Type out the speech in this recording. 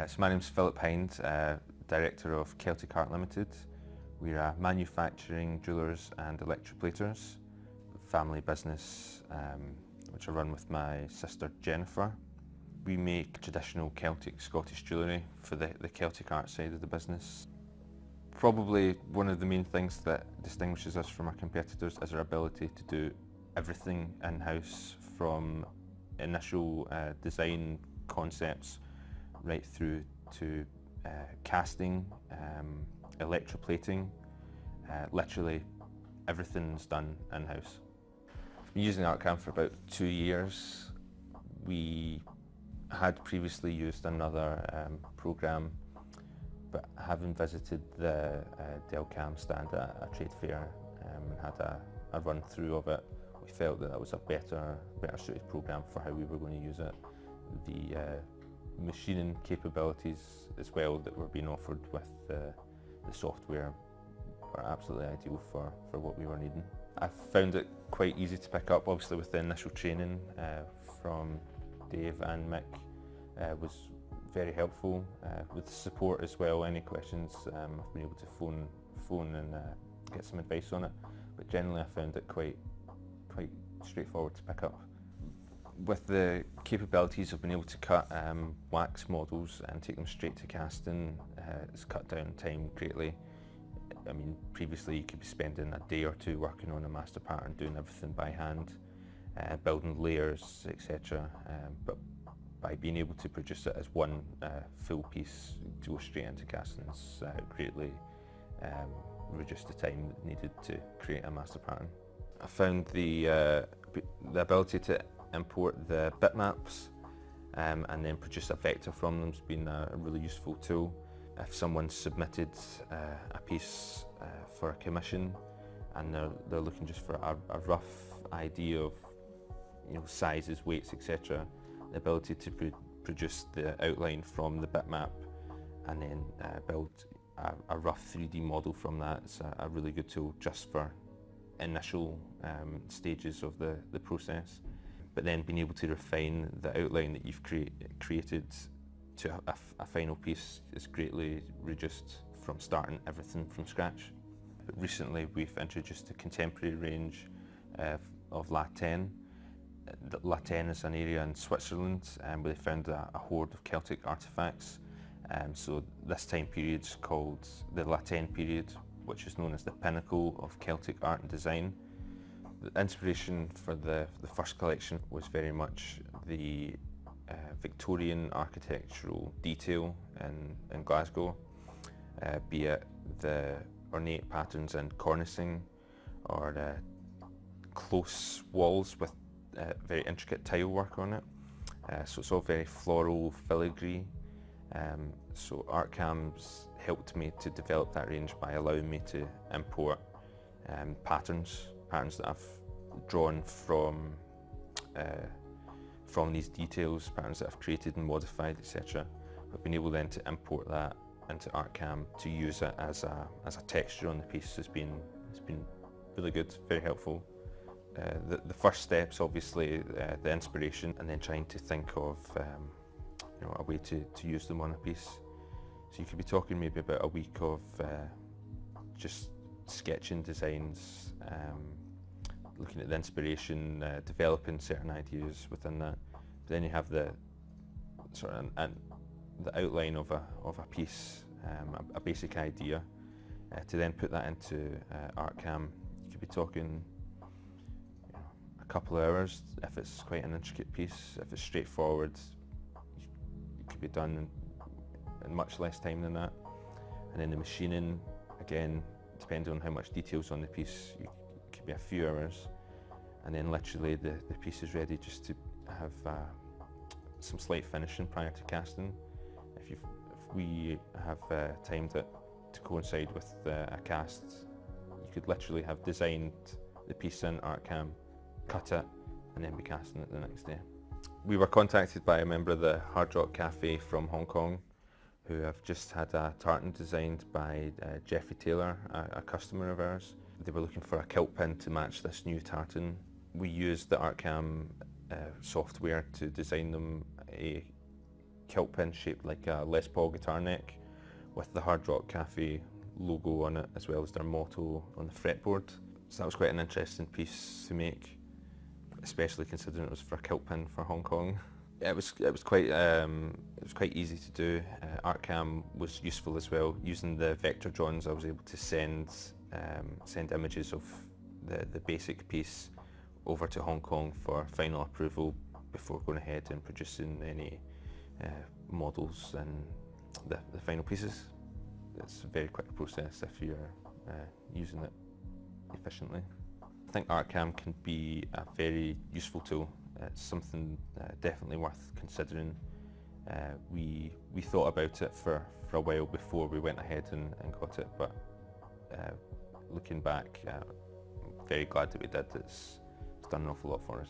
So my name's Hynd, Director of Celtic Art Ltd. We're a manufacturing, jewellers and electroplaters family business which I run with my sister Jennifer. We make traditional Celtic Scottish jewellery for the Celtic art side of the business. Probably one of the main things that distinguishes us from our competitors is our ability to do everything in-house, from initial design concepts right through to casting, electroplating. Literally everything's done in-house. I've been using ArtCAM for about 2 years. We had previously used another program, but having visited the Delcam stand at a trade fair and had a run through of it, we felt that was a better suited program for how we were going to use it. The machining capabilities as well that were being offered with the software were absolutely ideal for what we were needing. I found it quite easy to pick up, obviously with the initial training from Dave and Mick was very helpful. With the support as well, any questions I've been able to phone and get some advice on it, but generally I found it quite straightforward to pick up. With the capabilities of being able to cut wax models and take them straight to casting, it's cut down time greatly. I mean, previously you could be spending a day or two working on a master pattern, doing everything by hand, building layers, etc. But by being able to produce it as one full piece to go straight into casting, it's greatly reduced the time needed to create a master pattern. I found the ability to import the bitmaps and then produce a vector from them has been a really useful tool. If someone submitted a piece for a commission and they're looking just for a rough idea of sizes, weights, etc., the ability to produce the outline from the bitmap and then build a rough 3D model from that is a really good tool just for initial stages of the process. But then being able to refine the outline that you've created to a final piece is greatly reduced from starting everything from scratch. But recently we've introduced a contemporary range of La Tène. La Tène is an area in Switzerland where they found a hoard of Celtic artefacts. So this time period is called the La Tène period, which is known as the pinnacle of Celtic art and design. The inspiration for the first collection was very much the Victorian architectural detail in Glasgow, be it the ornate patterns in cornicing or close walls with very intricate tile work on it. So it's all very floral, filigree. So ArtCAM's helped me to develop that range by allowing me to import patterns that I've drawn from these details, patterns that I've created and modified, etc. But being able then to import that into ArtCAM to use it as a texture on the piece has been really good, very helpful. The first step's obviously the inspiration, and then trying to think of a way to use them on a piece. So you could be talking maybe about a week of just sketching designs, looking at the inspiration, developing certain ideas within that. But then you have the sort of the outline of a piece, a basic idea. To then put that into ArtCAM, you could be talking a couple of hours if it's quite an intricate piece. If it's straightforward, it could be done in much less time than that. And then the machining, again, depending on how much detail's on the piece, it could be a few hours. And then literally the piece is ready just to have some slight finishing prior to casting. If we have timed it to coincide with a cast, you could literally have designed the piece in ArtCAM, cut it, and then be casting it the next day. We were contacted by a member of the Hard Rock Cafe from Hong Kong, who have just had a tartan designed by Jeffrey Taylor, a customer of ours. They were looking for a kilt pin to match this new tartan. We used the ArtCAM software to design them a kilt pin shaped like a Les Paul guitar neck with the Hard Rock Cafe logo on it, as well as their motto on the fretboard. So that was quite an interesting piece to make, especially considering it was for a kilt pin for Hong Kong. It was quite easy to do. ArtCAM was useful as well. Using the vector drawings, I was able to send images of the basic piece over to Hong Kong for final approval before going ahead and producing any models and the final pieces. It's a very quick process if you're using it efficiently. I think ArtCAM can be a very useful tool. It's something definitely worth considering. We thought about it for a while before we went ahead and got it, but looking back, I'm very glad that we did. It's done an awful lot for us.